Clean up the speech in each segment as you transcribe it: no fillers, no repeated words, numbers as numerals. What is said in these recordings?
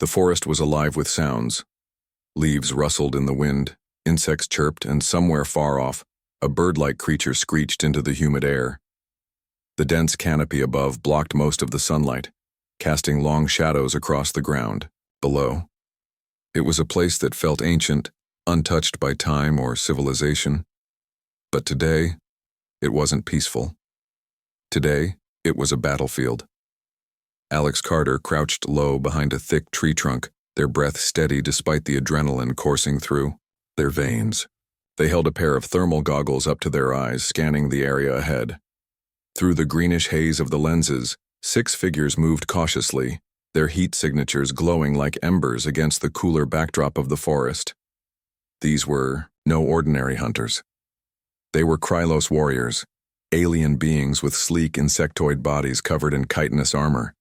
The forest was alive with sounds. Leaves rustled in the wind, insects chirped, and somewhere far off, a bird-like creature screeched into the humid air. The dense canopy above blocked most of the sunlight, casting long shadows across the ground below. It was a place that felt ancient, untouched by time or civilization. But today, it wasn't peaceful. Today, it was a battlefield. Alex Carter crouched low behind a thick tree trunk, their breath steady despite the adrenaline coursing through their veins. They held a pair of thermal goggles up to their eyes, scanning the area ahead. Through the greenish haze of the lenses, 6 figures moved cautiously, their heat signatures glowing like embers against the cooler backdrop of the forest. These were no ordinary hunters. They were Krylos warriors, alien beings with sleek insectoid bodies covered in chitinous armor.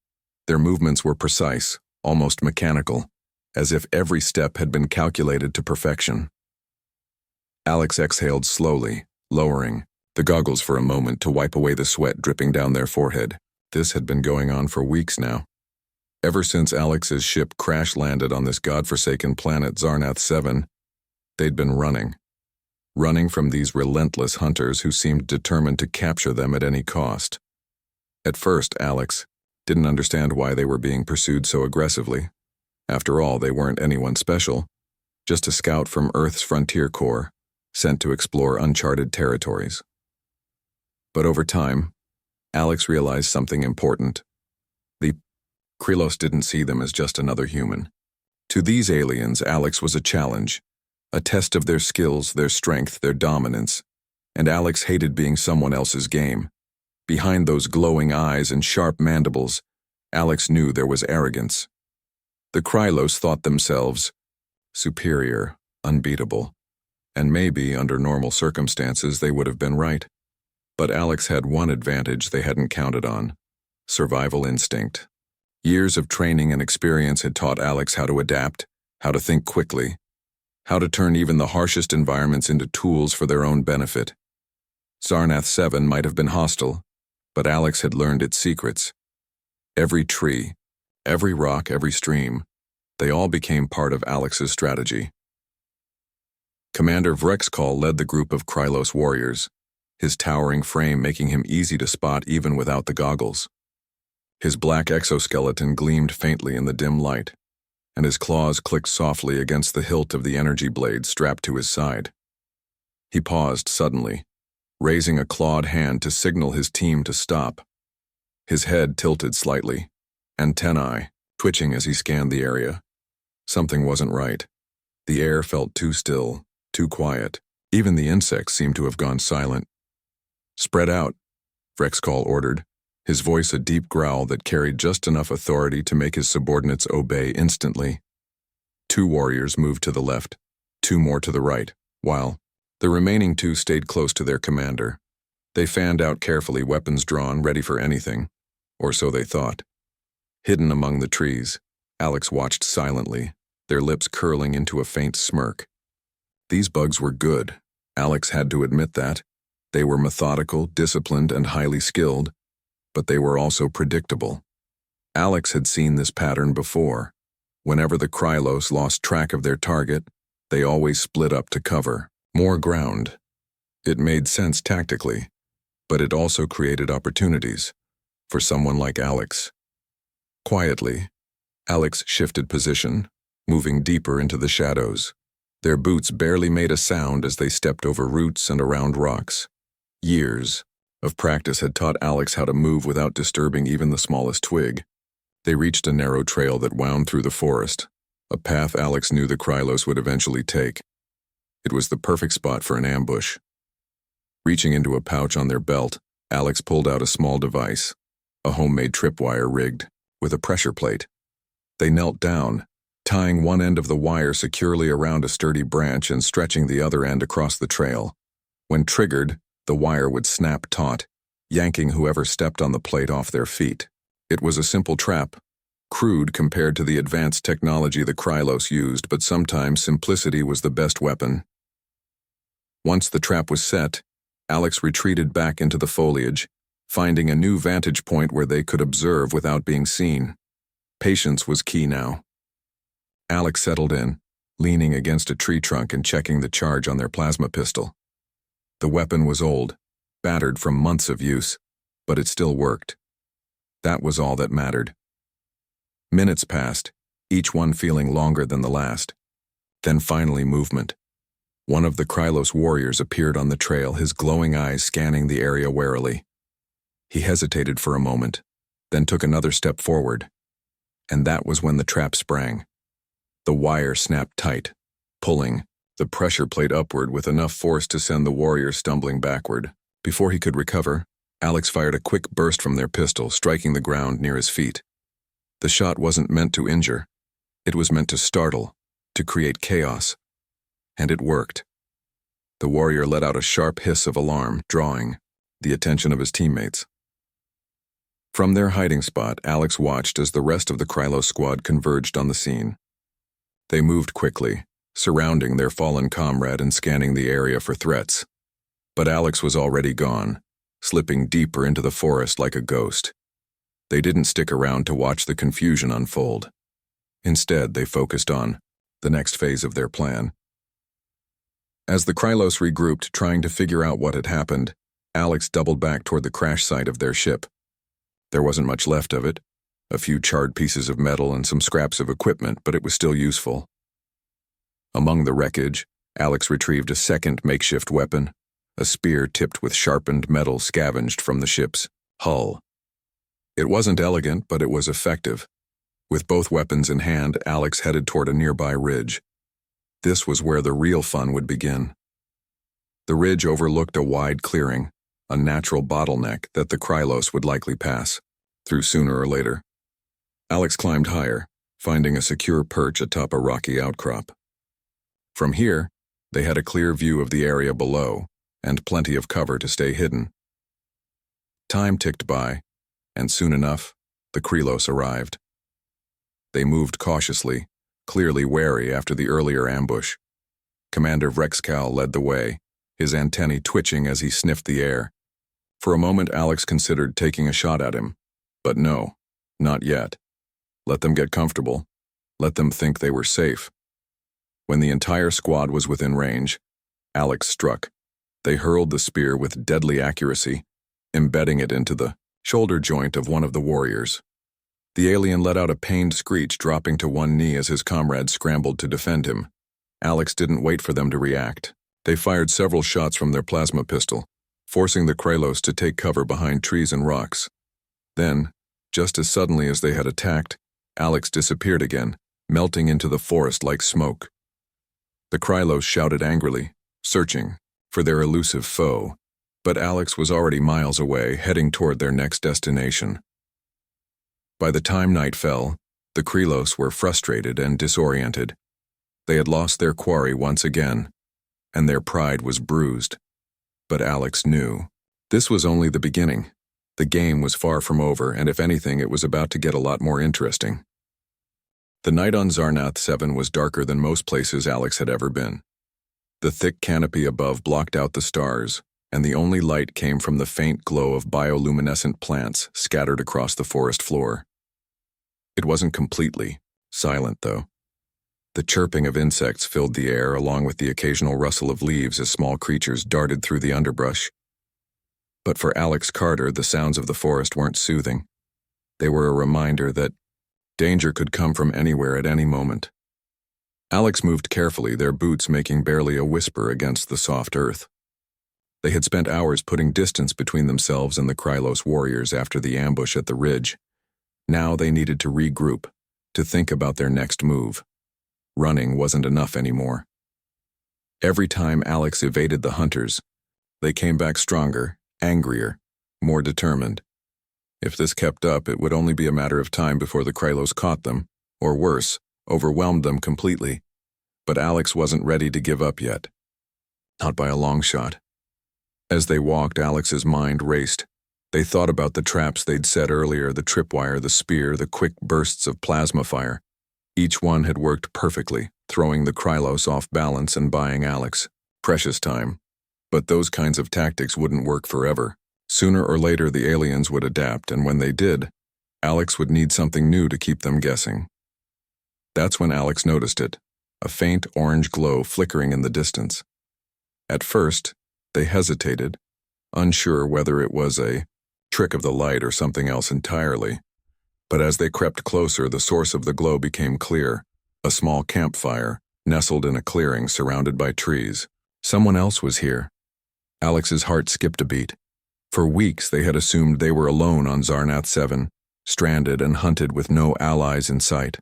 Their movements were precise, almost mechanical, as if every step had been calculated to perfection. Alex exhaled slowly, lowering the goggles for a moment to wipe away the sweat dripping down their forehead. This had been going on for weeks now. Ever since Alex's ship crash-landed on this godforsaken planet Zarnath 7, they'd been running from these relentless hunters who seemed determined to capture them at any cost. At first, Alex didn't understand why they were being pursued so aggressively. After all, they weren't anyone special, just a scout from Earth's Frontier Corps, sent to explore uncharted territories. But over time, Alex realized something important. The Krylos didn't see them as just another human. To these aliens, Alex was a challenge, a test of their skills, their strength, their dominance, and Alex hated being someone else's game. Behind those glowing eyes and sharp mandibles, Alex knew there was arrogance. The Krylos thought themselves superior, unbeatable, and maybe, under normal circumstances, they would have been right. But Alex had one advantage they hadn't counted on: survival instinct. Years of training and experience had taught Alex how to adapt, how to think quickly, how to turn even the harshest environments into tools for their own benefit. Zarnath 7 might have been hostile, but Alex had learned its secrets. Every tree, every rock, every stream, they all became part of Alex's strategy. Commander Vrexkal led the group of Krylos warriors, his towering frame making him easy to spot even without the goggles. His black exoskeleton gleamed faintly in the dim light, and his claws clicked softly against the hilt of the energy blade strapped to his side. He paused suddenly, raising a clawed hand to signal his team to stop. His head tilted slightly, antennae twitching as he scanned the area. Something wasn't right. The air felt too still, too quiet. Even the insects seemed to have gone silent. "Spread out," Vrexkal ordered, his voice a deep growl that carried just enough authority to make his subordinates obey instantly. 2 warriors moved to the left, 2 more to the right, while the remaining 2 stayed close to their commander. They fanned out carefully, weapons drawn, ready for anything, or so they thought. Hidden among the trees, Alex watched silently, their lips curling into a faint smirk. These bugs were good. Alex had to admit that. They were methodical, disciplined, and highly skilled, but they were also predictable. Alex had seen this pattern before. Whenever the Krylos lost track of their target, they always split up to cover more ground. It made sense tactically, but it also created opportunities for someone like Alex. Quietly, Alex shifted position, moving deeper into the shadows. Their boots barely made a sound as they stepped over roots and around rocks. Years of practice had taught Alex how to move without disturbing even the smallest twig. They reached a narrow trail that wound through the forest, a path Alex knew the Krylos would eventually take. It was the perfect spot for an ambush. Reaching into a pouch on their belt, Alex pulled out a small device, a homemade tripwire rigged with a pressure plate. They knelt down, tying one end of the wire securely around a sturdy branch and stretching the other end across the trail. When triggered, the wire would snap taut, yanking whoever stepped on the plate off their feet. It was a simple trap, crude compared to the advanced technology the Krylos used, but sometimes simplicity was the best weapon. Once the trap was set, Alex retreated back into the foliage, finding a new vantage point where they could observe without being seen. Patience was key now. Alex settled in, leaning against a tree trunk and checking the charge on their plasma pistol. The weapon was old, battered from months of use, but it still worked. That was all that mattered. Minutes passed, each one feeling longer than the last. Then finally movement. One of the Krylos warriors appeared on the trail, his glowing eyes scanning the area warily. He hesitated for a moment, then took another step forward. And that was when the trap sprang. The wire snapped tight, pulling, the pressure played upward with enough force to send the warrior stumbling backward. Before he could recover, Alex fired a quick burst from their pistol, striking the ground near his feet. The shot wasn't meant to injure. It was meant to startle, to create chaos. And it worked. The warrior let out a sharp hiss of alarm, drawing the attention of his teammates. From their hiding spot, Alex watched as the rest of the Krylos squad converged on the scene. They moved quickly, surrounding their fallen comrade and scanning the area for threats. But Alex was already gone, slipping deeper into the forest like a ghost. They didn't stick around to watch the confusion unfold. Instead, they focused on the next phase of their plan. As the Krylos regrouped, trying to figure out what had happened, Alex doubled back toward the crash site of their ship. There wasn't much left of it, a few charred pieces of metal and some scraps of equipment, but it was still useful. Among the wreckage, Alex retrieved a second makeshift weapon, a spear tipped with sharpened metal scavenged from the ship's hull. It wasn't elegant, but it was effective. With both weapons in hand, Alex headed toward a nearby ridge. This was where the real fun would begin. The ridge overlooked a wide clearing, a natural bottleneck that the Krylos would likely pass through sooner or later. Alex climbed higher, finding a secure perch atop a rocky outcrop. From here, they had a clear view of the area below and plenty of cover to stay hidden. Time ticked by, and soon enough, the Krylos arrived. They moved cautiously, clearly wary after the earlier ambush. Commander Vrexcal led the way, his antennae twitching as he sniffed the air. For a moment, Alex considered taking a shot at him. But no, not yet. Let them get comfortable. Let them think they were safe. When the entire squad was within range, Alex struck. They hurled the spear with deadly accuracy, embedding it into the shoulder joint of one of the warriors. The alien let out a pained screech, dropping to one knee as his comrades scrambled to defend him. Alex didn't wait for them to react. They fired several shots from their plasma pistol, forcing the Krylos to take cover behind trees and rocks. Then, just as suddenly as they had attacked, Alex disappeared again, melting into the forest like smoke. The Krylos shouted angrily, searching for their elusive foe, but Alex was already miles away, heading toward their next destination. By the time night fell, the Krylos were frustrated and disoriented. They had lost their quarry once again, and their pride was bruised. But Alex knew this was only the beginning. The game was far from over, and if anything, it was about to get a lot more interesting. The night on Zarnath 7 was darker than most places Alex had ever been. The thick canopy above blocked out the stars, and the only light came from the faint glow of bioluminescent plants scattered across the forest floor. It wasn't completely silent, though. The chirping of insects filled the air, along with the occasional rustle of leaves as small creatures darted through the underbrush. But for Alex Carter, the sounds of the forest weren't soothing. They were a reminder that danger could come from anywhere at any moment. Alex moved carefully, their boots making barely a whisper against the soft earth. They had spent hours putting distance between themselves and the Krylos warriors after the ambush at the ridge. Now they needed to regroup, to think about their next move. Running wasn't enough anymore. Every time Alex evaded the hunters, they came back stronger, angrier, more determined. If this kept up, it would only be a matter of time before the Krylos caught them, or worse, overwhelmed them completely. But Alex wasn't ready to give up yet. Not by a long shot. As they walked, Alex's mind raced. They thought about the traps they'd set earlier, the tripwire, the spear, the quick bursts of plasma fire. Each one had worked perfectly, throwing the Krylos off balance and buying Alex precious time. But those kinds of tactics wouldn't work forever. Sooner or later, the aliens would adapt, and when they did, Alex would need something new to keep them guessing. That's when Alex noticed it, a faint orange glow flickering in the distance. At first, they hesitated, unsure whether it was a trick of the light or something else entirely. But as they crept closer, the source of the glow became clear, a small campfire, nestled in a clearing surrounded by trees. Someone else was here. Alex's heart skipped a beat. For weeks they had assumed they were alone on Zarnath 7, stranded and hunted with no allies in sight.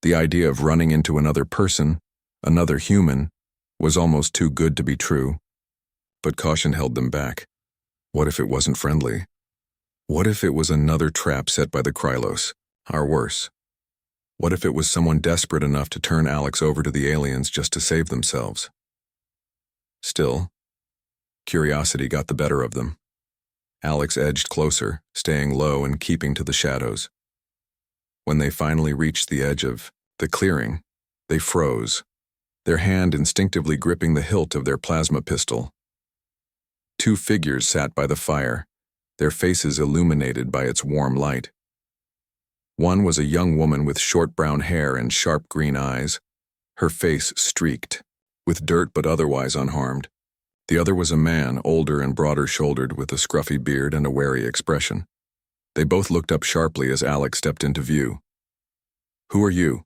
The idea of running into another person, another human, was almost too good to be true. But caution held them back. What if it wasn't friendly? What if it was another trap set by the Krylos, or worse? What if it was someone desperate enough to turn Alex over to the aliens just to save themselves? Still, curiosity got the better of them. Alex edged closer, staying low and keeping to the shadows. When they finally reached the edge of the clearing, they froze, their hand instinctively gripping the hilt of their plasma pistol. Two figures sat by the fire, their faces illuminated by its warm light. One was a young woman with short brown hair and sharp green eyes, her face streaked, with dirt but otherwise unharmed. The other was a man, older and broader-shouldered, with a scruffy beard and a wary expression. They both looked up sharply as Alex stepped into view. "Who are you?"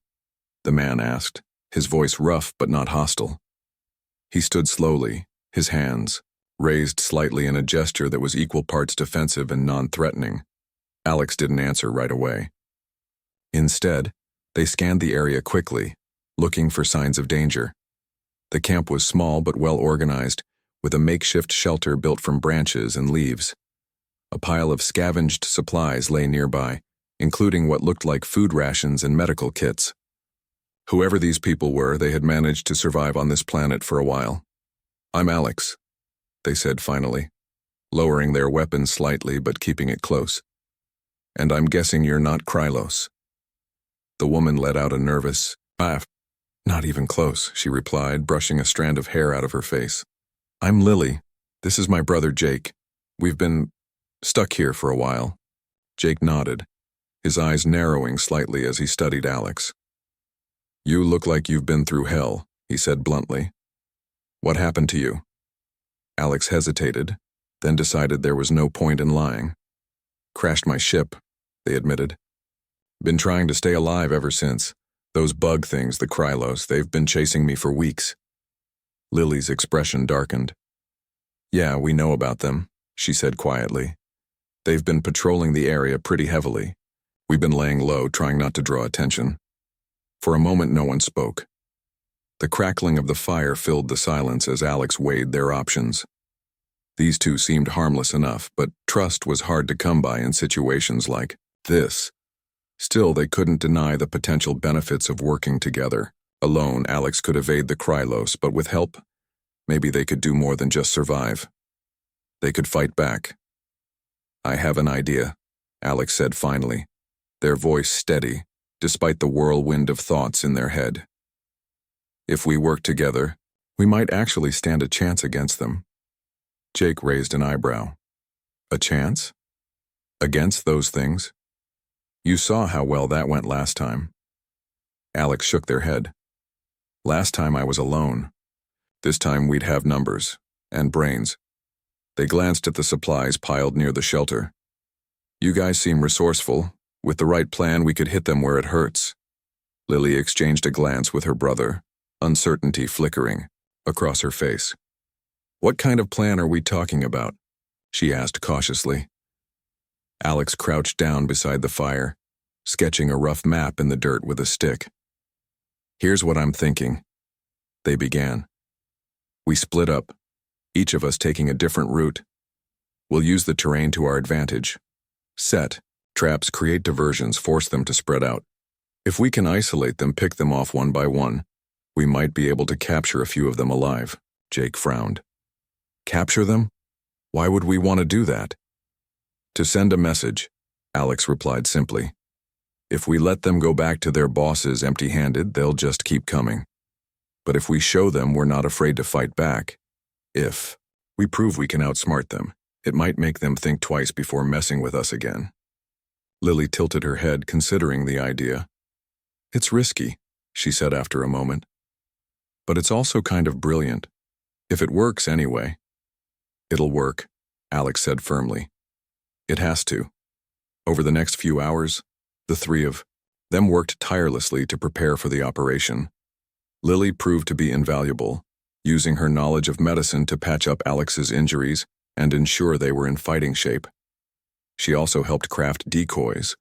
the man asked, his voice rough but not hostile. He stood slowly, his hands raised slightly in a gesture that was equal parts defensive and non-threatening. Alex didn't answer right away. Instead, they scanned the area quickly, looking for signs of danger. The camp was small but well organized, with a makeshift shelter built from branches and leaves. A pile of scavenged supplies lay nearby, including what looked like food rations and medical kits. Whoever these people were, they had managed to survive on this planet for a while. "I'm Alex," they said finally, lowering their weapons slightly but keeping it close. "And I'm guessing you're not Krylos." The woman let out a nervous, "Not even close," she replied, brushing a strand of hair out of her face. "I'm Lily. This is my brother Jake. We've been stuck here for a while." Jake nodded, his eyes narrowing slightly as he studied Alex. "You look like you've been through hell," he said bluntly. "What happened to you?" Alex hesitated, then decided there was no point in lying. "Crashed my ship," they admitted. "Been trying to stay alive ever since. Those bug things, the Krylos, they've been chasing me for weeks." Lily's expression darkened. "Yeah, we know about them," she said quietly. "They've been patrolling the area pretty heavily. We've been laying low, trying not to draw attention." For a moment, no one spoke. The crackling of the fire filled the silence as Alex weighed their options. These two seemed harmless enough, but trust was hard to come by in situations like this. Still, they couldn't deny the potential benefits of working together. Alone, Alex could evade the Krylos, but with help, maybe they could do more than just survive. They could fight back. "I have an idea," Alex said finally, their voice steady, despite the whirlwind of thoughts in their head. "If we work together, we might actually stand a chance against them." Jake raised an eyebrow. "A chance? Against those things? You saw how well that went last time." Alex shook their head. "Last time I was alone. This time we'd have numbers, and brains." They glanced at the supplies piled near the shelter. "You guys seem resourceful. With the right plan, we could hit them where it hurts." Lily exchanged a glance with her brother, uncertainty flickering across her face. "What kind of plan are we talking about?" she asked cautiously. Alex crouched down beside the fire, sketching a rough map in the dirt with a stick. "Here's what I'm thinking," they began. "We split up, each of us taking a different route. We'll use the terrain to our advantage. Set traps, create diversions, force them to spread out. If we can isolate them, pick them off one by one, we might be able to capture a few of them alive." Jake frowned. "Capture them? Why would we want to do that?" "To send a message," Alex replied simply. "If we let them go back to their bosses empty-handed, they'll just keep coming. But if we show them we're not afraid to fight back, if we prove we can outsmart them, it might make them think twice before messing with us again." Lily tilted her head, considering the idea. It's risky, she said after a moment. But it's also kind of brilliant. If it works anyway. It'll work, Alex said firmly. It has to. Over the next few hours, the three of them worked tirelessly to prepare for the operation. Lily proved to be invaluable, using her knowledge of medicine to patch up Alex's injuries and ensure they were in fighting shape. She also helped craft decoys,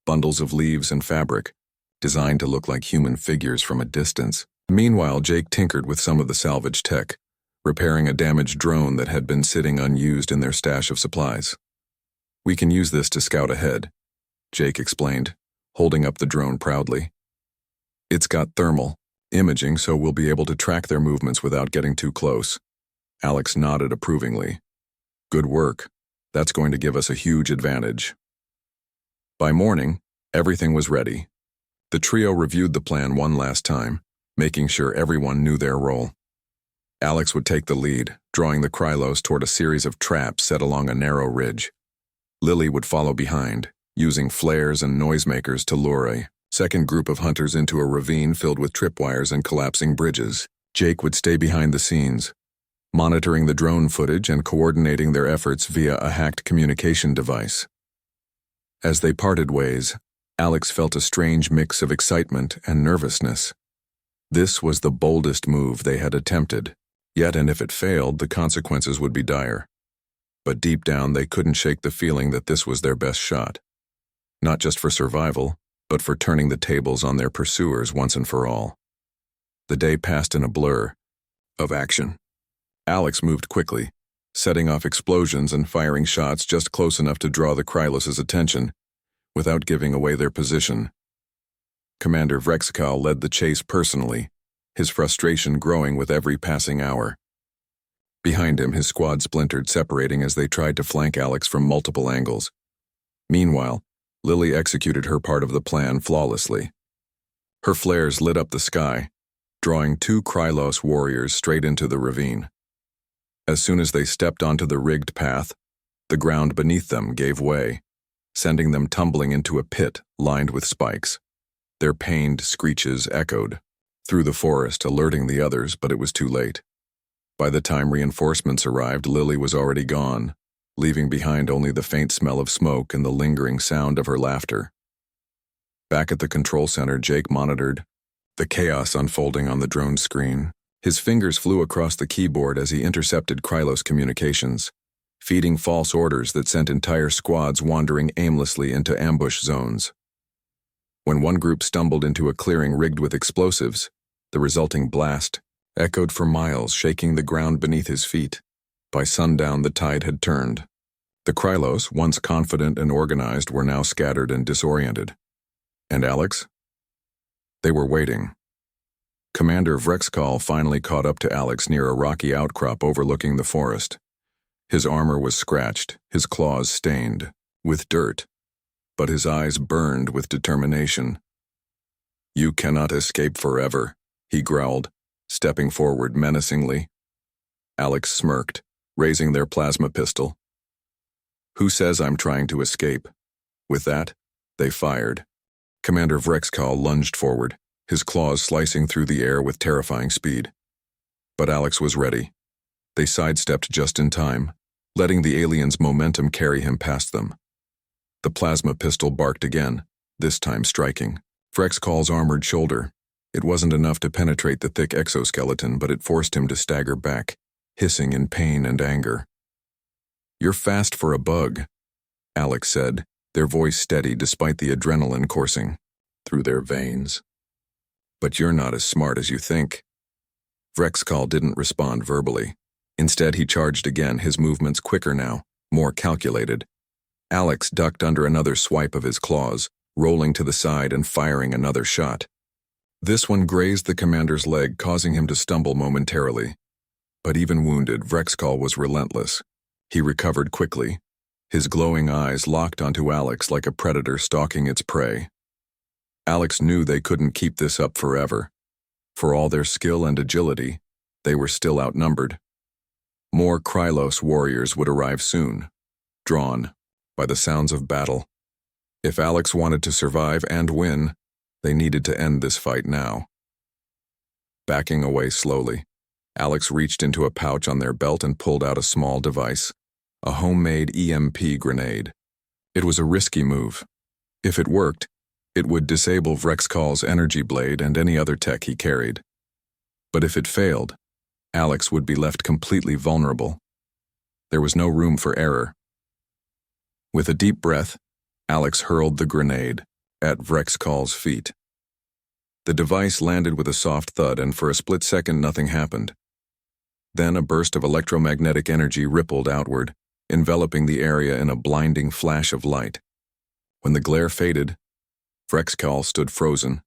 bundles of leaves and fabric, designed to look like human figures from a distance. Meanwhile, Jake tinkered with some of the salvage tech, repairing a damaged drone that had been sitting unused in their stash of supplies. We can use this to scout ahead, Jake explained, holding up the drone proudly. It's got thermal imaging, so we'll be able to track their movements without getting too close. Alex nodded approvingly. Good work. That's going to give us a huge advantage. By morning, everything was ready. The trio reviewed the plan one last time, making sure everyone knew their role. Alex would take the lead, drawing the Krylos toward a series of traps set along a narrow ridge. Lily would follow behind, using flares and noisemakers to lure a second group of hunters into a ravine filled with tripwires and collapsing bridges. Jake would stay behind the scenes, monitoring the drone footage and coordinating their efforts via a hacked communication device. As they parted ways, Alex felt a strange mix of excitement and nervousness. This was the boldest move they had attempted, yet and if it failed, the consequences would be dire. But deep down, they couldn't shake the feeling that this was their best shot. Not just for survival, but for turning the tables on their pursuers once and for all. The day passed in a blur of action. Alex moved quickly, setting off explosions and firing shots just close enough to draw the Krylos' attention, without giving away their position. Commander Vrexkal led the chase personally, his frustration growing with every passing hour. Behind him, his squad splintered, separating as they tried to flank Alex from multiple angles. Meanwhile, Lily executed her part of the plan flawlessly. Her flares lit up the sky, drawing two Krylos warriors straight into the ravine. As soon as they stepped onto the rigged path, the ground beneath them gave way, sending them tumbling into a pit lined with spikes. Their pained screeches echoed through the forest, alerting the others, but it was too late. By the time reinforcements arrived, Lily was already gone, leaving behind only the faint smell of smoke and the lingering sound of her laughter. Back at the control center, Jake monitored the chaos unfolding on the drone screen. His fingers flew across the keyboard as he intercepted Krylos communications, feeding false orders that sent entire squads wandering aimlessly into ambush zones. When one group stumbled into a clearing rigged with explosives, the resulting blast echoed for miles, shaking the ground beneath his feet. By sundown, the tide had turned. The Krylos, once confident and organized, were now scattered and disoriented. And Alex? They were waiting. Commander Vrexkal finally caught up to Alex near a rocky outcrop overlooking the forest. His armor was scratched, his claws stained with dirt, but his eyes burned with determination. You cannot escape forever, he growled, stepping forward menacingly. Alex smirked, raising their plasma pistol. Who says I'm trying to escape? With that, they fired. Commander Vrexkal lunged forward, his claws slicing through the air with terrifying speed. But Alex was ready. They sidestepped just in time, letting the alien's momentum carry him past them. The plasma pistol barked again, this time striking Vrexkal's armored shoulder. It wasn't enough to penetrate the thick exoskeleton, but it forced him to stagger back, hissing in pain and anger. You're fast for a bug, Alex said, their voice steady despite the adrenaline coursing through their veins. But you're not as smart as you think. Vrexkal didn't respond verbally. Instead, he charged again, his movements quicker now, more calculated. Alex ducked under another swipe of his claws, rolling to the side and firing another shot. This one grazed the commander's leg, causing him to stumble momentarily. But even wounded, Vrexkal was relentless. He recovered quickly, his glowing eyes locked onto Alex like a predator stalking its prey. Alex knew they couldn't keep this up forever. For all their skill and agility, they were still outnumbered. More Krylos warriors would arrive soon, drawn by the sounds of battle. If Alex wanted to survive and win, They needed to end this fight now. Backing away slowly, Alex reached into a pouch on their belt and pulled out a small device, a homemade EMP grenade. It was a risky move. If it worked, it would disable Vrexcall's energy blade and any other tech he carried. But if it failed, Alex would be left completely vulnerable. There was no room for error. With a deep breath, Alex hurled the grenade at Vrexcall's feet. The device landed with a soft thud, and for a split second nothing happened. Then a burst of electromagnetic energy rippled outward, enveloping the area in a blinding flash of light. When the glare faded, Vrexcall stood frozen,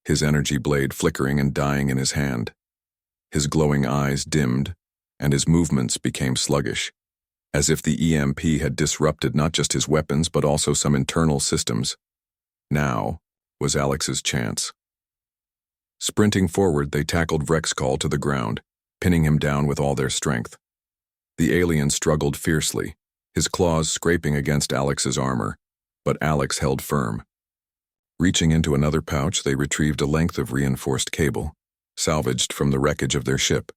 his energy blade flickering and dying in his hand. His glowing eyes dimmed, and his movements became sluggish, as if the EMP had disrupted not just his weapons but also some internal systems. Now was Alex's chance. Sprinting forward, they tackled Vrexcall to the ground, pinning him down with all their strength. The alien struggled fiercely, his claws scraping against Alex's armor, but Alex held firm. Reaching into another pouch, they retrieved a length of reinforced cable, salvaged from the wreckage of their ship,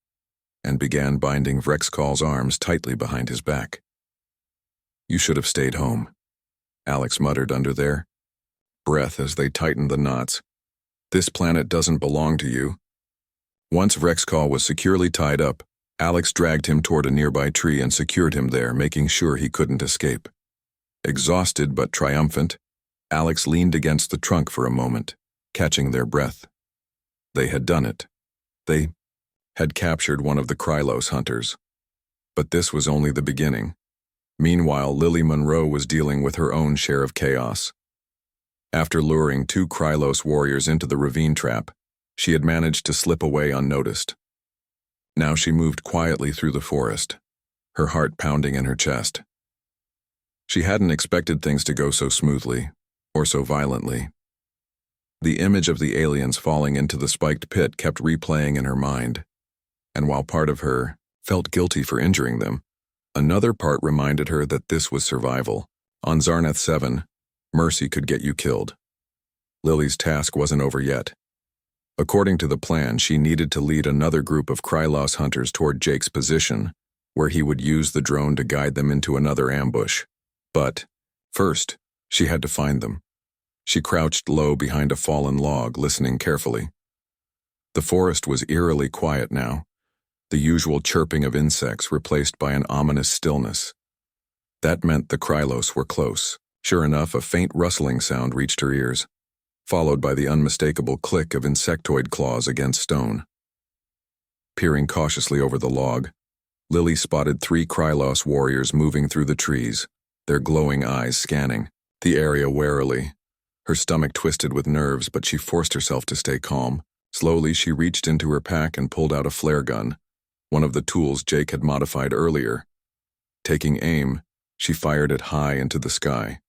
and began binding Vrexcall's arms tightly behind his back. "You should have stayed home," Alex muttered under their breath as they tightened the knots. "This planet doesn't belong to you." Once Vrexcall was securely tied up, Alex dragged him toward a nearby tree and secured him there, making sure he couldn't escape. Exhausted but triumphant, Alex leaned against the trunk for a moment, catching their breath. They had done it. They had captured one of the Krylos hunters. But this was only the beginning. Meanwhile, Lily Monroe was dealing with her own share of chaos. After luring 2 Krylos warriors into the ravine trap, she had managed to slip away unnoticed. Now she moved quietly through the forest, her heart pounding in her chest. She hadn't expected things to go so smoothly, or so violently. The image of the aliens falling into the spiked pit kept replaying in her mind, and while part of her felt guilty for injuring them, another part reminded her that this was survival. On Zarnath 7, mercy could get you killed. Lily's task wasn't over yet. According to the plan, she needed to lead another group of Krylos hunters toward Jake's position, where he would use the drone to guide them into another ambush. But, first, she had to find them. She crouched low behind a fallen log, listening carefully. The forest was eerily quiet now, the usual chirping of insects replaced by an ominous stillness. That meant the Krylos were close. Sure enough, a faint rustling sound reached her ears, followed by the unmistakable click of insectoid claws against stone. Peering cautiously over the log, Lily spotted 3 Krylos warriors moving through the trees, their glowing eyes scanning the area warily. Her stomach twisted with nerves, but she forced herself to stay calm. Slowly, she reached into her pack and pulled out a flare gun, one of the tools Jake had modified earlier. Taking aim, she fired it high into the sky.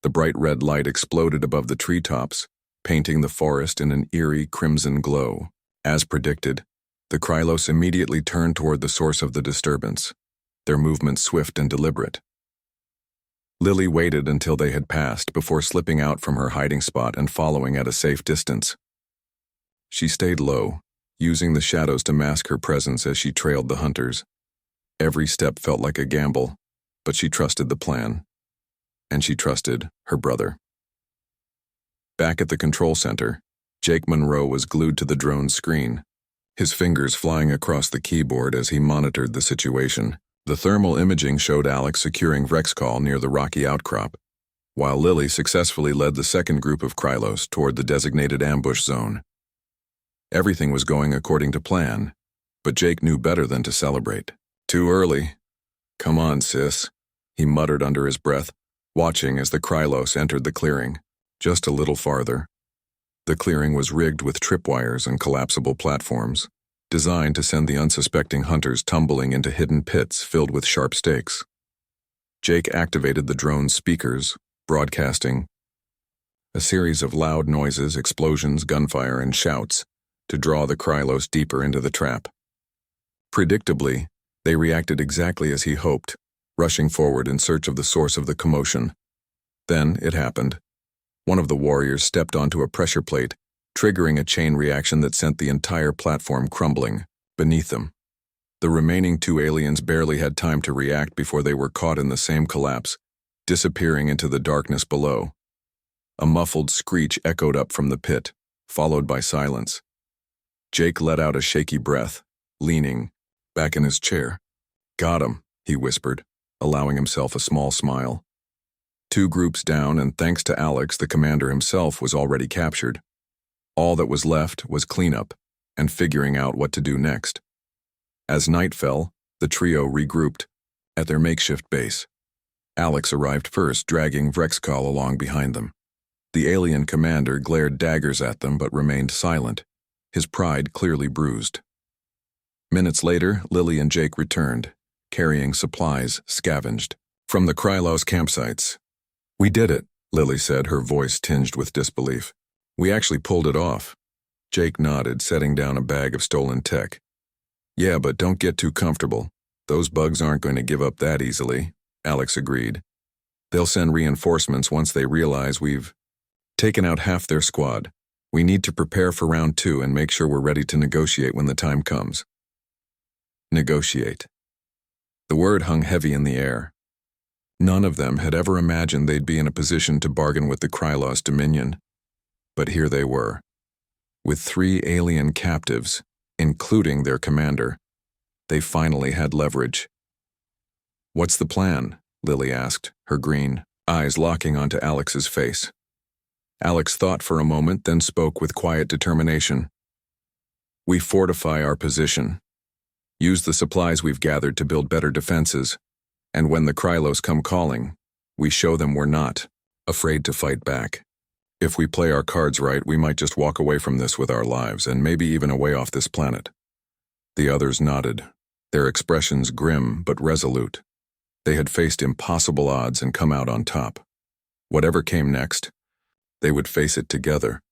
The bright red light exploded above the treetops, painting the forest in an eerie crimson glow. As predicted, the Krylos immediately turned toward the source of the disturbance, their movements swift and deliberate. Lily waited until they had passed before slipping out from her hiding spot and following at a safe distance. She stayed low, using the shadows to mask her presence as she trailed the hunters. Every step felt like a gamble, but she trusted the plan. And she trusted her brother. Back at the control center, Jake Monroe was glued to the drone's screen, his fingers flying across the keyboard as he monitored the situation. The thermal imaging showed Alex securing Vrexcall near the rocky outcrop, while Lily successfully led the second group of Krylos toward the designated ambush zone. Everything was going according to plan, but Jake knew better than to celebrate. "Too early. Come on, sis," he muttered under his breath, watching as the Krylos entered the clearing. Just a little farther. The clearing was rigged with tripwires and collapsible platforms, designed to send the unsuspecting hunters tumbling into hidden pits filled with sharp stakes. Jake activated the drone's speakers, broadcasting a series of loud noises, explosions, gunfire, and shouts to draw the Krylos deeper into the trap. Predictably, they reacted exactly as he hoped, rushing forward in search of the source of the commotion. Then it happened. One of the warriors stepped onto a pressure plate, triggering a chain reaction that sent the entire platform crumbling beneath them. The remaining two aliens barely had time to react before they were caught in the same collapse, disappearing into the darkness below. A muffled screech echoed up from the pit, followed by silence. Jake let out a shaky breath, leaning back in his chair. "Got him," he whispered, allowing himself a small smile. Two groups down, and thanks to Alex, the commander himself was already captured. All that was left was cleanup and figuring out what to do next. As night fell, the trio regrouped at their makeshift base. Alex arrived first, dragging Vrexkal along behind them. The alien commander glared daggers at them but remained silent, his pride clearly bruised. Minutes later, Lily and Jake returned, carrying supplies scavenged from the Krylos campsites. "We did it," Lily said, her voice tinged with disbelief. "We actually pulled it off." Jake nodded, setting down a bag of stolen tech. "Yeah, but don't get too comfortable. Those bugs aren't going to give up that easily," Alex agreed. "They'll send reinforcements once they realize we've taken out half their squad. We need to prepare for round 2 and make sure we're ready to negotiate when the time comes." Negotiate. The word hung heavy in the air. None of them had ever imagined they'd be in a position to bargain with the Krylos Dominion. But here they were, with 3 alien captives, including their commander. They finally had leverage. "What's the plan?" Lily asked, her green eyes locking onto Alex's face. Alex thought for a moment, then spoke with quiet determination. "We fortify our position. Use the supplies we've gathered to build better defenses, and when the Krylos come calling, we show them we're not afraid to fight back. If we play our cards right, we might just walk away from this with our lives, and maybe even away off this planet." The others nodded, their expressions grim but resolute. They had faced impossible odds and come out on top. Whatever came next, they would face it together,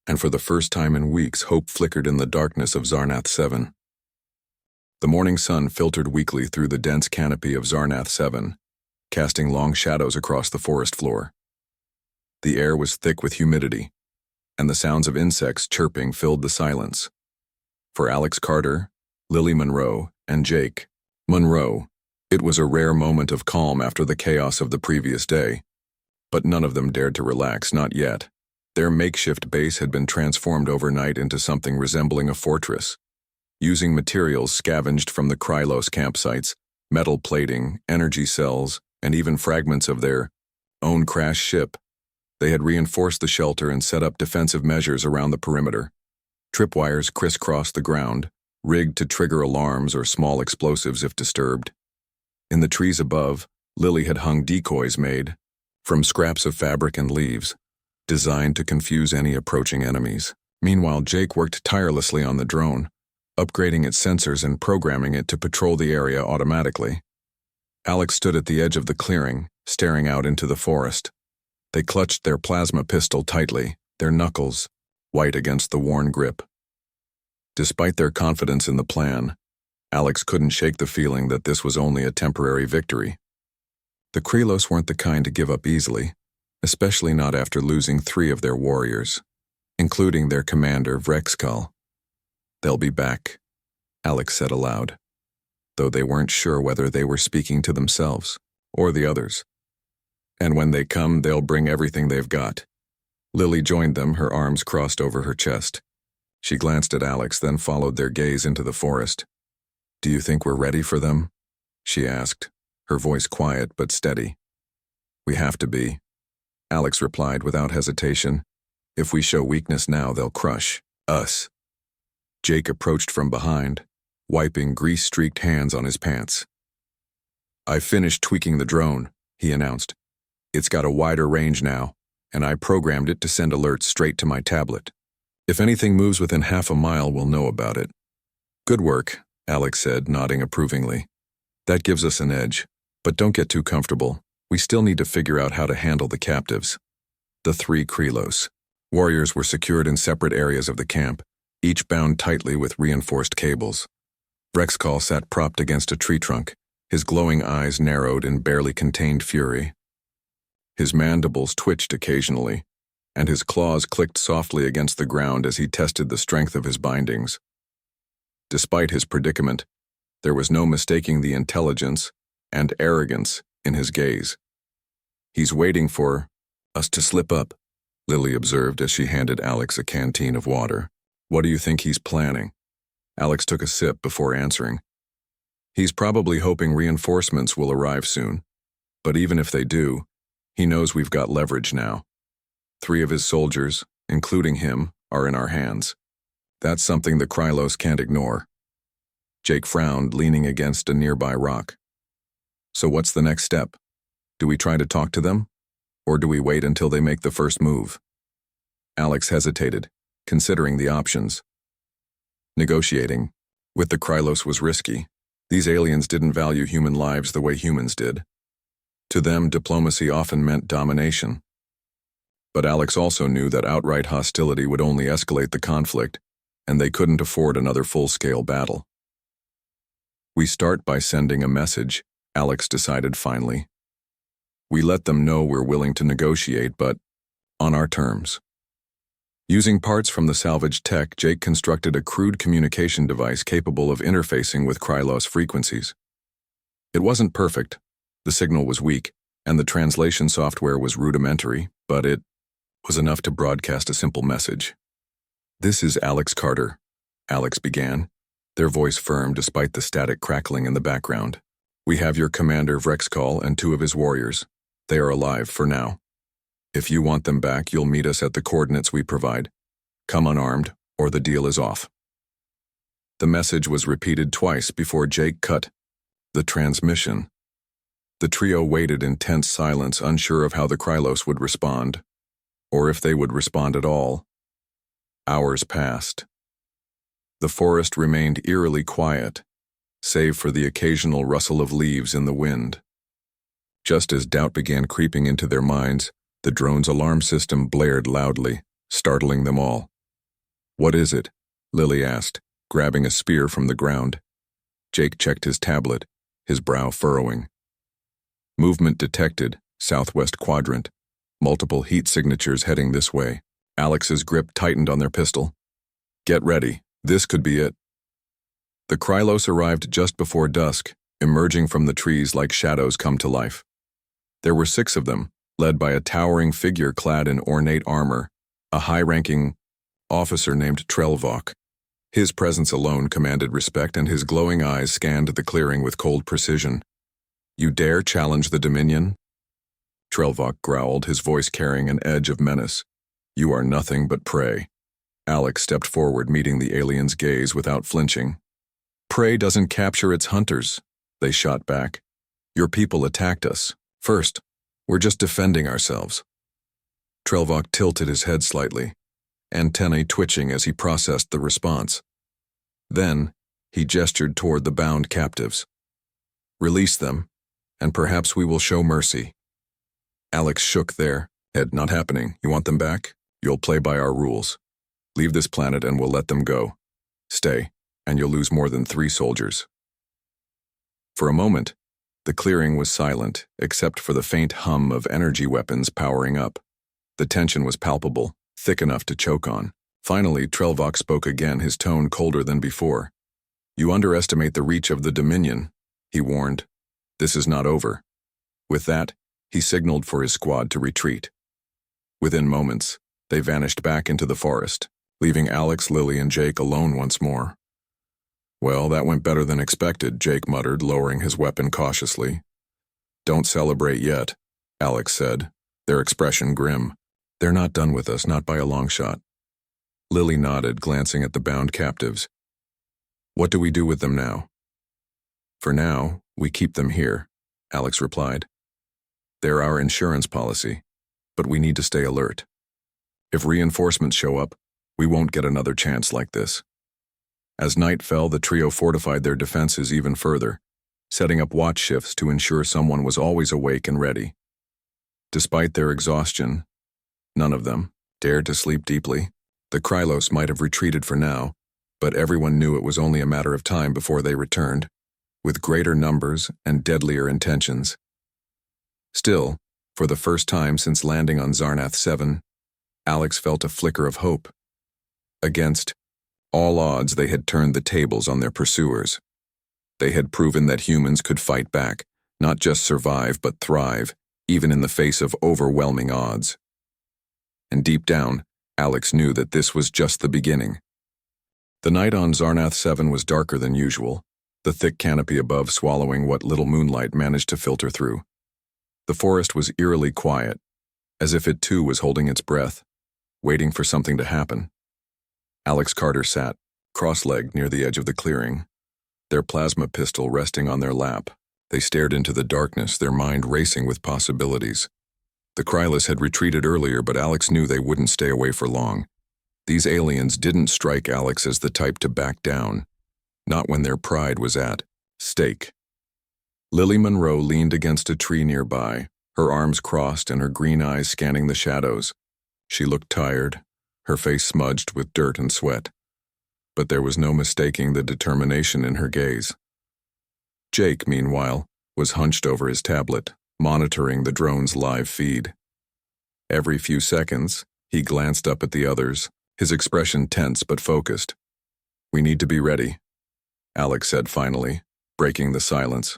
and for the first time in weeks, hope flickered in the darkness of Zarnath 7. The morning sun filtered weakly through the dense canopy of Zarnath 7, casting long shadows across the forest floor. The air was thick with humidity, and the sounds of insects chirping filled the silence. For Alex Carter, Lily Monroe, and Jake Monroe, it was a rare moment of calm after the chaos of the previous day. But none of them dared to relax, not yet. Their makeshift base had been transformed overnight into something resembling a fortress. Using materials scavenged from the Krylos campsites, metal plating, energy cells, and even fragments of their own crashed ship, they had reinforced the shelter and set up defensive measures around the perimeter. Tripwires crisscrossed the ground, rigged to trigger alarms or small explosives if disturbed. In the trees above, Lily had hung decoys made from scraps of fabric and leaves, designed to confuse any approaching enemies. Meanwhile, Jake worked tirelessly on the drone, upgrading its sensors and programming it to patrol the area automatically. Alex stood at the edge of the clearing, staring out into the forest. They clutched their plasma pistol tightly, their knuckles white against the worn grip. Despite their confidence in the plan, Alex couldn't shake the feeling that this was only a temporary victory. The Krylos weren't the kind to give up easily, especially not after losing 3 of their warriors, including their commander, Vrexkal. "They'll be back," Alex said aloud, though they weren't sure whether they were speaking to themselves or the others. "And when they come, they'll bring everything they've got." Lily joined them, her arms crossed over her chest. She glanced at Alex, then followed their gaze into the forest. "Do you think we're ready for them?" she asked, her voice quiet but steady. "We have to be," Alex replied without hesitation. "If we show weakness now, they'll crush us." Jake approached from behind, wiping grease-streaked hands on his pants. "I finished tweaking the drone," he announced. "It's got a wider range now, and I programmed it to send alerts straight to my tablet. If anything moves within half a mile, we'll know about it." "Good work," Alex said, nodding approvingly. "That gives us an edge, but don't get too comfortable. We still need to figure out how to handle the captives." The 3 Krylos warriors were secured in separate areas of the camp, each bound tightly with reinforced cables. Vrexkal sat propped against a tree trunk, his glowing eyes narrowed in barely contained fury. His mandibles twitched occasionally, and his claws clicked softly against the ground as he tested the strength of his bindings. Despite his predicament, there was no mistaking the intelligence and arrogance in his gaze. "He's waiting for us to slip up," Lily observed as she handed Alex a canteen of water. "What do you think he's planning?" Alex took a sip before answering. "He's probably hoping reinforcements will arrive soon, but even if they do, he knows we've got leverage now. 3 of his soldiers, including him, are in our hands. That's something the Krylos can't ignore." Jake frowned, leaning against a nearby rock. "So what's the next step? Do we try to talk to them? Or do we wait until they make the first move?" Alex hesitated, considering the options. Negotiating with the Krylos was risky. These aliens didn't value human lives the way humans did. To them, diplomacy often meant domination. But Alex also knew that outright hostility would only escalate the conflict, and they couldn't afford another full-scale battle. "We start by sending a message," Alex decided finally. "We let them know we're willing to negotiate, but on our terms." Using parts from the salvaged tech, Jake constructed a crude communication device capable of interfacing with Krylos frequencies. It wasn't perfect, the signal was weak, and the translation software was rudimentary, but it was enough to broadcast a simple message. "This is Alex Carter," Alex began, their voice firm despite the static crackling in the background. "We have your commander Vrexcall and 2 of his warriors. They are alive for now. If you want them back, you'll meet us at the coordinates we provide. Come unarmed, or the deal is off." The message was repeated twice before Jake cut the transmission. The trio waited in tense silence, unsure of how the Krylos would respond, or if they would respond at all. Hours passed. The forest remained eerily quiet, save for the occasional rustle of leaves in the wind. Just as doubt began creeping into their minds, the drone's alarm system blared loudly, startling them all. "What is it?" Lily asked, grabbing a spear from the ground. Jake checked his tablet, his brow furrowing. "Movement detected, southwest quadrant. Multiple heat signatures heading this way." Alex's grip tightened on their pistol. "Get ready, this could be it." The Krylos arrived just before dusk, emerging from the trees like shadows come to life. There were 6 of them, led by a towering figure clad in ornate armor, a high-ranking officer named Trelvok. His presence alone commanded respect, and his glowing eyes scanned the clearing with cold precision. "You dare challenge the Dominion?" Trelvok growled, his voice carrying an edge of menace. "You are nothing but prey." Alex stepped forward, meeting the alien's gaze without flinching. "Prey doesn't capture its hunters," they shot back. "Your people attacked us. First, we're just defending ourselves." Trelvok tilted his head slightly, antennae twitching as he processed the response. Then, he gestured toward the bound captives. "Release them, and perhaps we will show mercy." Alex shook their head. "Not happening. You want them back? You'll play by our rules. Leave this planet and we'll let them go. Stay, and you'll lose more than 3 soldiers." For a moment, the clearing was silent, except for the faint hum of energy weapons powering up. The tension was palpable, thick enough to choke on. Finally, Trelvok spoke again, his tone colder than before. "You underestimate the reach of the Dominion," he warned. "This is not over." With that, he signaled for his squad to retreat. Within moments, they vanished back into the forest, leaving Alex, Lily, and Jake alone once more. "Well, that went better than expected," Jake muttered, lowering his weapon cautiously. "Don't celebrate yet," Alex said, their expression grim. "They're not done with us, not by a long shot." Lily nodded, glancing at the bound captives. "What do we do with them now?" "For now, we keep them here," Alex replied. "They're our insurance policy, but we need to stay alert. If reinforcements show up, we won't get another chance like this." As night fell, the trio fortified their defenses even further, setting up watch shifts to ensure someone was always awake and ready. Despite their exhaustion, none of them dared to sleep deeply. The Krylos might have retreated for now, but everyone knew it was only a matter of time before they returned, with greater numbers and deadlier intentions. Still, for the first time since landing on Zarnath 7, Alex felt a flicker of hope. Against all odds, they had turned the tables on their pursuers. They had proven that humans could fight back, not just survive but thrive, even in the face of overwhelming odds. And deep down, Alex knew that this was just the beginning. The night on Zarnath 7 was darker than usual, the thick canopy above swallowing what little moonlight managed to filter through. The forest was eerily quiet, as if it too was holding its breath, waiting for something to happen. Alex Carter sat, cross-legged near the edge of the clearing, their plasma pistol resting on their lap. They stared into the darkness, their mind racing with possibilities. The Krylus had retreated earlier, but Alex knew they wouldn't stay away for long. These aliens didn't strike Alex as the type to back down, not when their pride was at stake. Lily Monroe leaned against a tree nearby, her arms crossed and her green eyes scanning the shadows. She looked tired, her face smudged with dirt and sweat. But there was no mistaking the determination in her gaze. Jake, meanwhile, was hunched over his tablet, monitoring the drone's live feed. Every few seconds, he glanced up at the others, his expression tense but focused. "We need to be ready," Alex said finally, breaking the silence.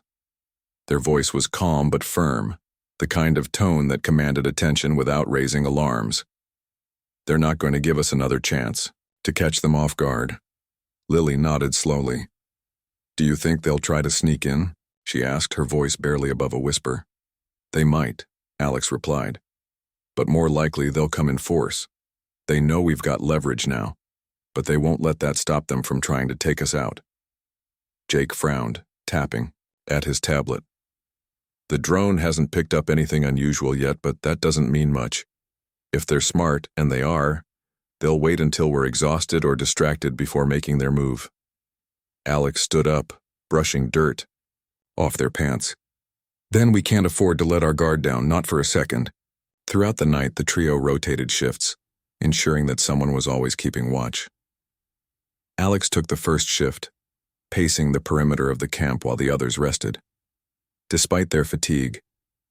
Their voice was calm but firm, the kind of tone that commanded attention without raising alarms. "They're not going to give us another chance to catch them off guard." Lily nodded slowly. "Do you think they'll try to sneak in?" she asked, her voice barely above a whisper. "They might," Alex replied. "But more likely they'll come in force. They know we've got leverage now, but they won't let that stop them from trying to take us out." Jake frowned, tapping at his tablet. "The drone hasn't picked up anything unusual yet, but that doesn't mean much. If they're smart, and they are, they'll wait until we're exhausted or distracted before making their move." Alex stood up, brushing dirt off their pants. "Then we can't afford to let our guard down, not for a second." Throughout the night, the trio rotated shifts, ensuring that someone was always keeping watch. Alex took the first shift, pacing the perimeter of the camp while the others rested. Despite their fatigue,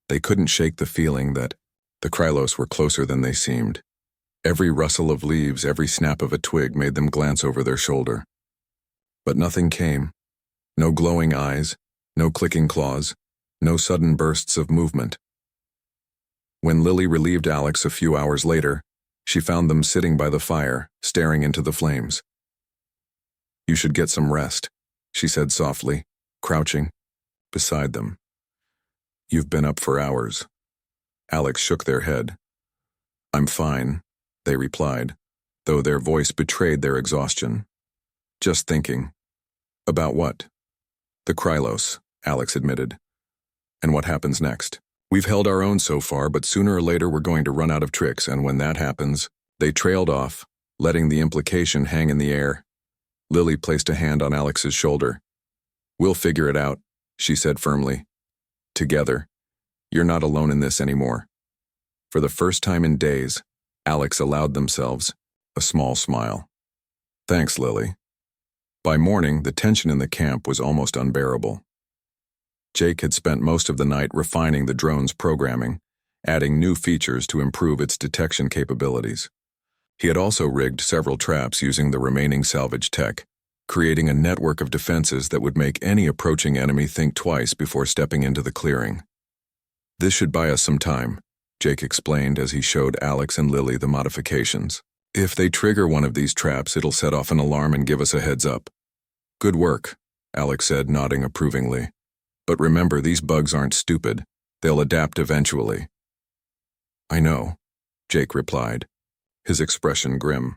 they couldn't shake the feeling that the Krylos were closer than they seemed. Every rustle of leaves, every snap of a twig made them glance over their shoulder. But nothing came. No glowing eyes, no clicking claws, no sudden bursts of movement. When Lily relieved Alex a few hours later, she found them sitting by the fire, staring into the flames. "You should get some rest," she said softly, crouching beside them. "You've been up for hours." Alex shook their head. "I'm fine," they replied, though their voice betrayed their exhaustion. "Just thinking." "About what?" "The Krylos," Alex admitted. "And what happens next? We've held our own so far, but sooner or later we're going to run out of tricks, and when that happens..." They trailed off, letting the implication hang in the air. Lily placed a hand on Alex's shoulder. "We'll figure it out," she said firmly. "Together. You're not alone in this anymore." For the first time in days, Alex allowed themselves a small smile. "Thanks, Lily." By morning, the tension in the camp was almost unbearable. Jake had spent most of the night refining the drone's programming, adding new features to improve its detection capabilities. He had also rigged several traps using the remaining salvage tech, creating a network of defenses that would make any approaching enemy think twice before stepping into the clearing. "This should buy us some time," Jake explained as he showed Alex and Lily the modifications. "If they trigger one of these traps, it'll set off an alarm and give us a heads up." "Good work," Alex said, nodding approvingly. "But remember, these bugs aren't stupid. They'll adapt eventually." "I know," Jake replied, his expression grim.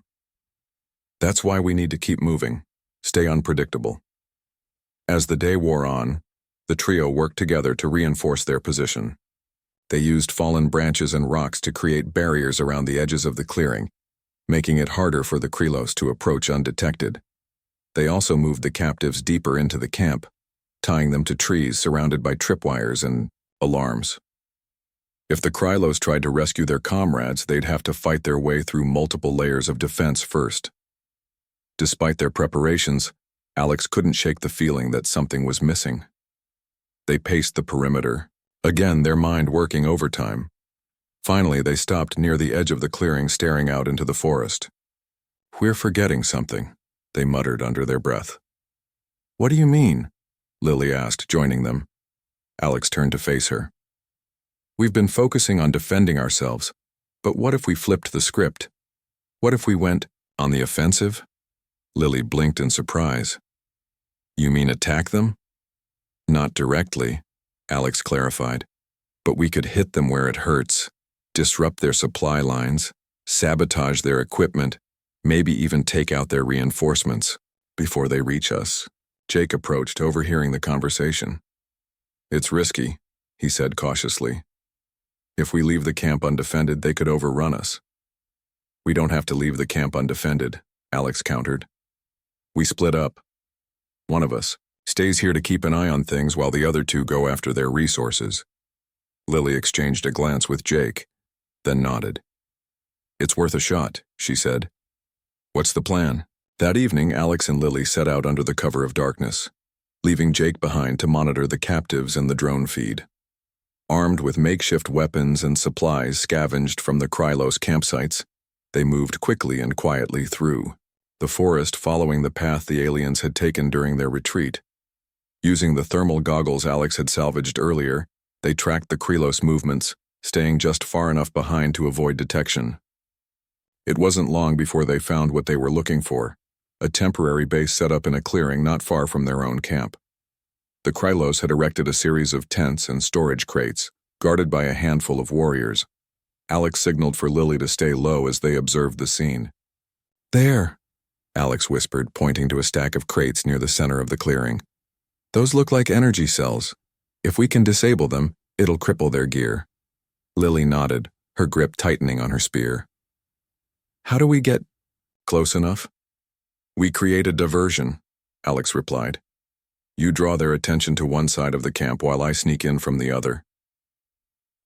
"That's why we need to keep moving, stay unpredictable." As the day wore on, the trio worked together to reinforce their position. They used fallen branches and rocks to create barriers around the edges of the clearing, making it harder for the Krylos to approach undetected. They also moved the captives deeper into the camp, tying them to trees surrounded by tripwires and alarms. If the Krylos tried to rescue their comrades, they'd have to fight their way through multiple layers of defense first. Despite their preparations, Alex couldn't shake the feeling that something was missing. They paced the perimeter, again their mind working overtime. Finally, they stopped near the edge of the clearing, staring out into the forest. "We're forgetting something," they muttered under their breath. "What do you mean?" Lily asked, joining them. Alex turned to face her. "We've been focusing on defending ourselves, but what if we flipped the script? What if we went on the offensive?" Lily blinked in surprise. "You mean attack them?" "Not directly," Alex clarified, "but we could hit them where it hurts, disrupt their supply lines, sabotage their equipment, maybe even take out their reinforcements before they reach us." Jake approached, overhearing the conversation. "It's risky," he said cautiously. "If we leave the camp undefended, they could overrun us." "We don't have to leave the camp undefended," Alex countered. "We split up. One of us stays here to keep an eye on things while the other two go after their resources." Lily exchanged a glance with Jake, then nodded. "It's worth a shot," she said. "What's the plan?" That evening, Alex and Lily set out under the cover of darkness, leaving Jake behind to monitor the captives and the drone feed. Armed with makeshift weapons and supplies scavenged from the Krylos campsites, they moved quickly and quietly through the forest, following the path the aliens had taken during their retreat. Using the thermal goggles Alex had salvaged earlier, they tracked the Krylos movements, staying just far enough behind to avoid detection. It wasn't long before they found what they were looking for, a temporary base set up in a clearing not far from their own camp. The Krylos had erected a series of tents and storage crates, guarded by a handful of warriors. Alex signaled for Lily to stay low as they observed the scene. "There," Alex whispered, pointing to a stack of crates near the center of the clearing. "Those look like energy cells. If we can disable them, it'll cripple their gear." Lily nodded, her grip tightening on her spear. "How do we get close enough?" "We create a diversion," Alex replied. "You draw their attention to one side of the camp while I sneak in from the other."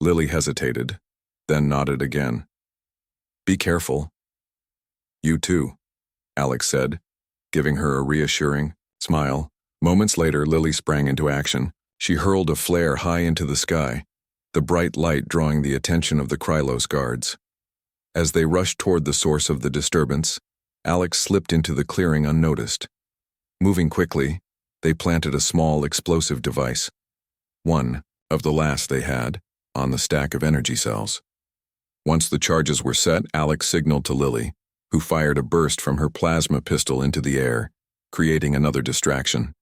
Lily hesitated, then nodded again. "Be careful." "You too," Alex said, giving her a reassuring smile. Moments later, Lily sprang into action. She hurled a flare high into the sky, the bright light drawing the attention of the Krylos guards. As they rushed toward the source of the disturbance, Alex slipped into the clearing unnoticed. Moving quickly, they planted a small explosive device, one of the last they had, on the stack of energy cells. Once the charges were set, Alex signaled to Lily, who fired a burst from her plasma pistol into the air, creating another distraction.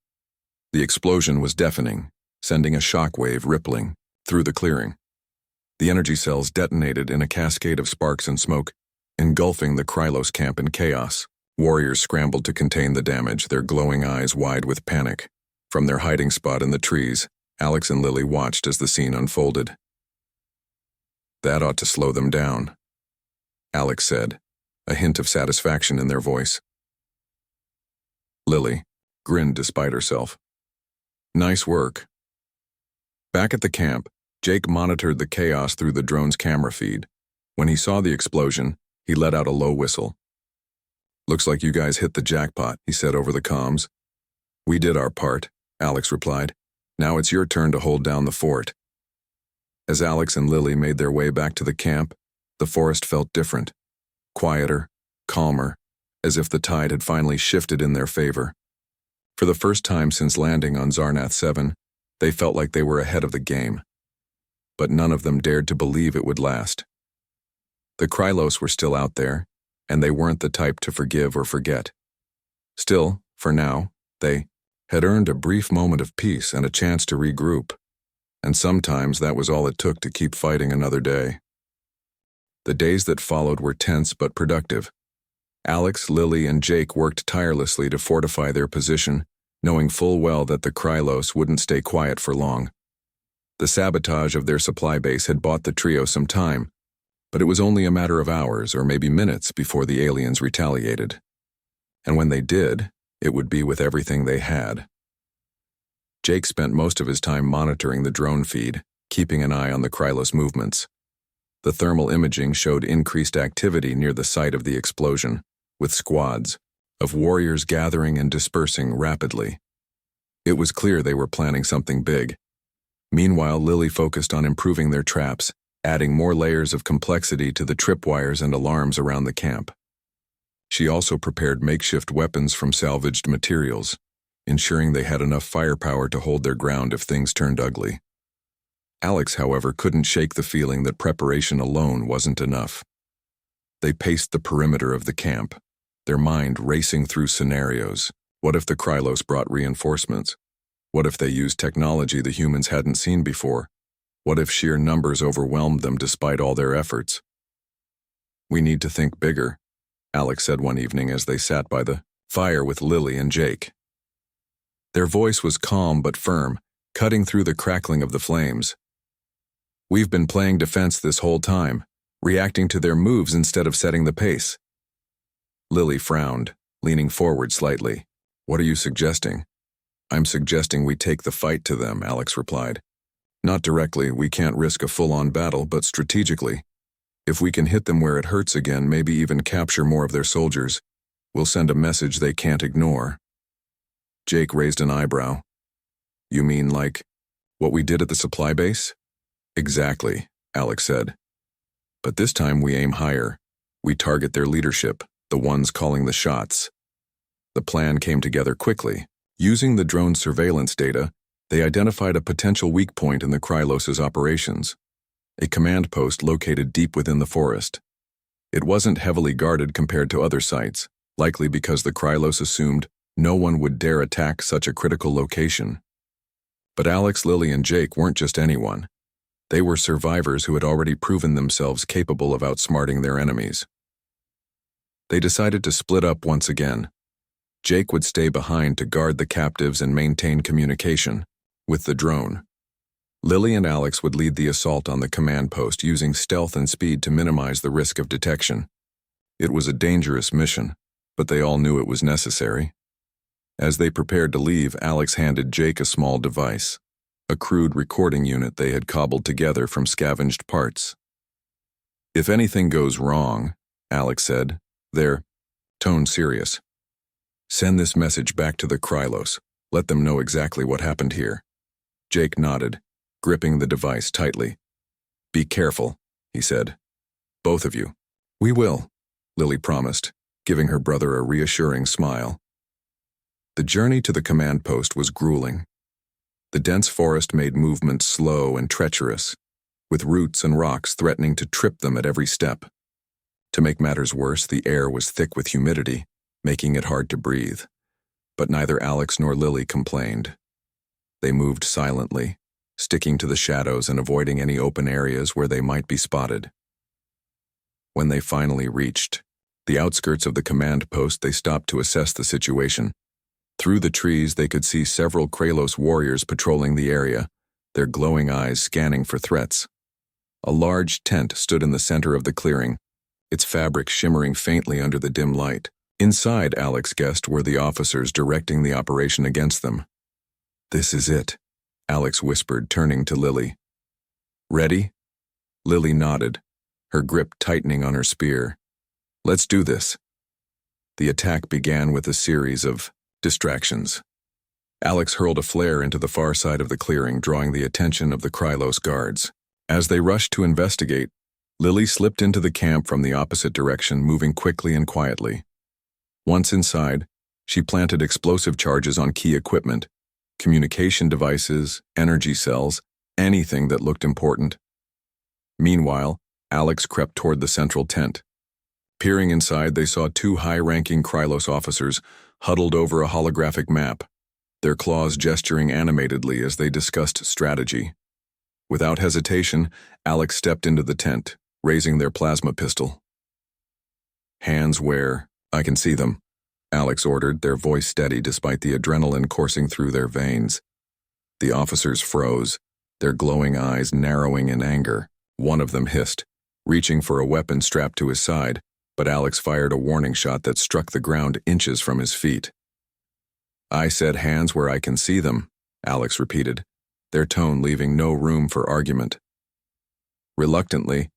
The explosion was deafening, sending a shockwave rippling through the clearing. The energy cells detonated in a cascade of sparks and smoke, engulfing the Krylos camp in chaos. Warriors scrambled to contain the damage, their glowing eyes wide with panic. From their hiding spot in the trees, Alex and Lily watched as the scene unfolded. "That ought to slow them down," Alex said, a hint of satisfaction in their voice. Lily grinned despite herself. "Nice work." Back at the camp, Jake monitored the chaos through the drone's camera feed. When he saw the explosion, he let out a low whistle. "Looks like you guys hit the jackpot," he said over the comms. "We did our part," Alex replied. "Now it's your turn to hold down the fort." As Alex and Lily made their way back to the camp, the forest felt different. Quieter, calmer, as if the tide had finally shifted in their favor. For the first time since landing on Zarnath 7, they felt like they were ahead of the game. But none of them dared to believe it would last. The Krylos were still out there, and they weren't the type to forgive or forget. Still, for now, they had earned a brief moment of peace and a chance to regroup. And sometimes that was all it took to keep fighting another day. The days that followed were tense but productive. Alex, Lily, and Jake worked tirelessly to fortify their position, knowing full well that the Krylos wouldn't stay quiet for long. The sabotage of their supply base had bought the trio some time, but it was only a matter of hours or maybe minutes before the aliens retaliated. And when they did, it would be with everything they had. Jake spent most of his time monitoring the drone feed, keeping an eye on the Krylos movements. The thermal imaging showed increased activity near the site of the explosion, with squads of warriors gathering and dispersing rapidly. It was clear they were planning something big. Meanwhile, Lily focused on improving their traps, adding more layers of complexity to the tripwires and alarms around the camp. She also prepared makeshift weapons from salvaged materials, ensuring they had enough firepower to hold their ground if things turned ugly. Alex, however, couldn't shake the feeling that preparation alone wasn't enough. They paced the perimeter of the camp, their mind racing through scenarios. What if the Krylos brought reinforcements? What if they used technology the humans hadn't seen before? What if sheer numbers overwhelmed them despite all their efforts? "We need to think bigger," Alex said one evening as they sat by the fire with Lily and Jake. Their voice was calm but firm, cutting through the crackling of the flames. "We've been playing defense this whole time, reacting to their moves instead of setting the pace." Lily frowned, leaning forward slightly. "What are you suggesting?" "I'm suggesting we take the fight to them," Alex replied. "Not directly, we can't risk a full-on battle, but strategically. If we can hit them where it hurts again, maybe even capture more of their soldiers, we'll send a message they can't ignore." Jake raised an eyebrow. "You mean like what we did at the supply base?" "Exactly," Alex said. "But this time we aim higher. We target their leadership, the ones calling the shots." The plan came together quickly. Using the drone surveillance data, they identified a potential weak point in the Krylos' operations, a command post located deep within the forest. It wasn't heavily guarded compared to other sites, likely because the Krylos assumed no one would dare attack such a critical location. But Alex, Lily, and Jake weren't just anyone. They were survivors who had already proven themselves capable of outsmarting their enemies. They decided to split up once again. Jake would stay behind to guard the captives and maintain communication with the drone. Lily and Alex would lead the assault on the command post, using stealth and speed to minimize the risk of detection. It was a dangerous mission, but they all knew it was necessary. As they prepared to leave, Alex handed Jake a small device, a crude recording unit they had cobbled together from scavenged parts. "If anything goes wrong," Alex said, their tone serious, "send this message back to the Krylos. Let them know exactly what happened here." Jake nodded, gripping the device tightly. "Be careful," he said. "Both of you." "We will," Lily promised, giving her brother a reassuring smile. The journey to the command post was grueling. The dense forest made movement slow and treacherous, with roots and rocks threatening to trip them at every step. To make matters worse, the air was thick with humidity, making it hard to breathe. But neither Alex nor Lily complained. They moved silently, sticking to the shadows and avoiding any open areas where they might be spotted. When they finally reached the outskirts of the command post, they stopped to assess the situation. Through the trees, they could see several Krylos warriors patrolling the area, their glowing eyes scanning for threats. A large tent stood in the center of the clearing, its fabric shimmering faintly under the dim light. Inside, Alex guessed, were the officers directing the operation against them. "This is it," Alex whispered, turning to Lily. "Ready?" Lily nodded, her grip tightening on her spear. "Let's do this." The attack began with a series of distractions. Alex hurled a flare into the far side of the clearing, drawing the attention of the Krylos guards. As they rushed to investigate, Lily slipped into the camp from the opposite direction, moving quickly and quietly. Once inside, she planted explosive charges on key equipment, communication devices, energy cells, anything that looked important. Meanwhile, Alex crept toward the central tent. Peering inside, they saw two high-ranking Krylos officers huddled over a holographic map, their claws gesturing animatedly as they discussed strategy. Without hesitation, Alex stepped into the tent, raising their plasma pistol. "Hands where I can see them," Alex ordered, their voice steady despite the adrenaline coursing through their veins. The officers froze, their glowing eyes narrowing in anger. One of them hissed, reaching for a weapon strapped to his side, but Alex fired a warning shot that struck the ground inches from his feet. "I said hands where I can see them," Alex repeated, their tone leaving no room for argument. Reluctantly,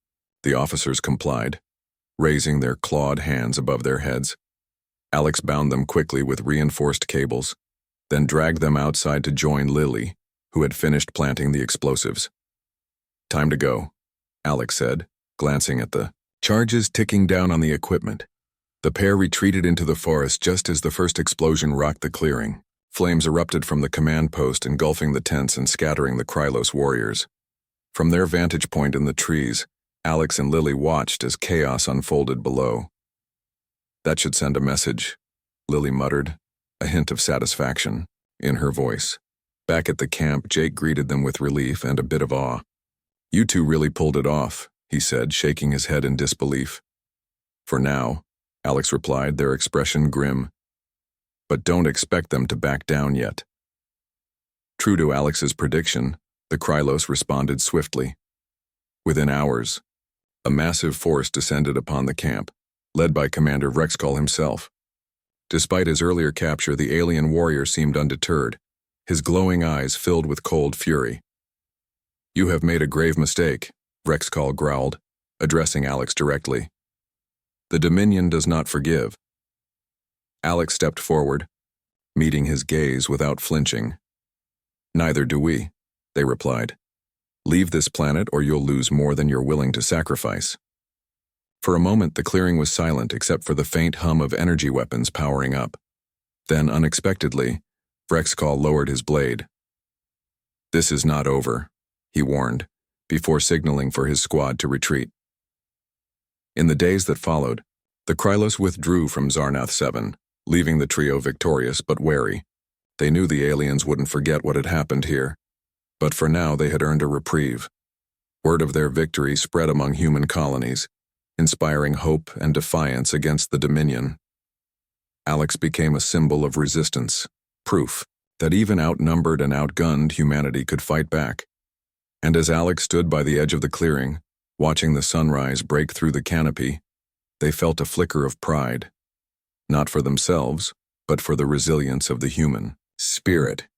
the officers complied, raising their clawed hands above their heads. Alex bound them quickly with reinforced cables, then dragged them outside to join Lily, who had finished planting the explosives. "Time to go." Alex said, glancing at the charges ticking down on the equipment. The pair retreated into the forest just as the first explosion rocked the clearing. Flames erupted from the command post, engulfing the tents and scattering the Krylos warriors. From their vantage point in the trees, Alex and Lily watched as chaos unfolded below. "That should send a message," Lily muttered, a hint of satisfaction in her voice. Back at the camp, Jake greeted them with relief and a bit of awe. "You two really pulled it off," he said, shaking his head in disbelief. "For now," Alex replied, their expression grim. "But don't expect them to back down yet." True to Alex's prediction, the Krylos responded swiftly. Within hours, a massive force descended upon the camp, led by Commander Vrexkal himself. Despite his earlier capture, the alien warrior seemed undeterred, his glowing eyes filled with cold fury. "You have made a grave mistake," Vrexkal growled, addressing Alex directly. "The Dominion does not forgive." Alex stepped forward, meeting his gaze without flinching. "Neither do we," they replied. "Leave this planet or you'll lose more than you're willing to sacrifice." For a moment, the clearing was silent except for the faint hum of energy weapons powering up. Then, unexpectedly, Vrexkal lowered his blade. "This is not over," he warned, before signaling for his squad to retreat. In the days that followed, the Krylos withdrew from Zarnath 7, leaving the trio victorious but wary. They knew the aliens wouldn't forget what had happened here, but for now they had earned a reprieve. Word of their victory spread among human colonies, inspiring hope and defiance against the Dominion. Alex became a symbol of resistance, proof that even outnumbered and outgunned humanity could fight back. And as Alex stood by the edge of the clearing, watching the sunrise break through the canopy, they felt a flicker of pride. Not for themselves, but for the resilience of the human spirit.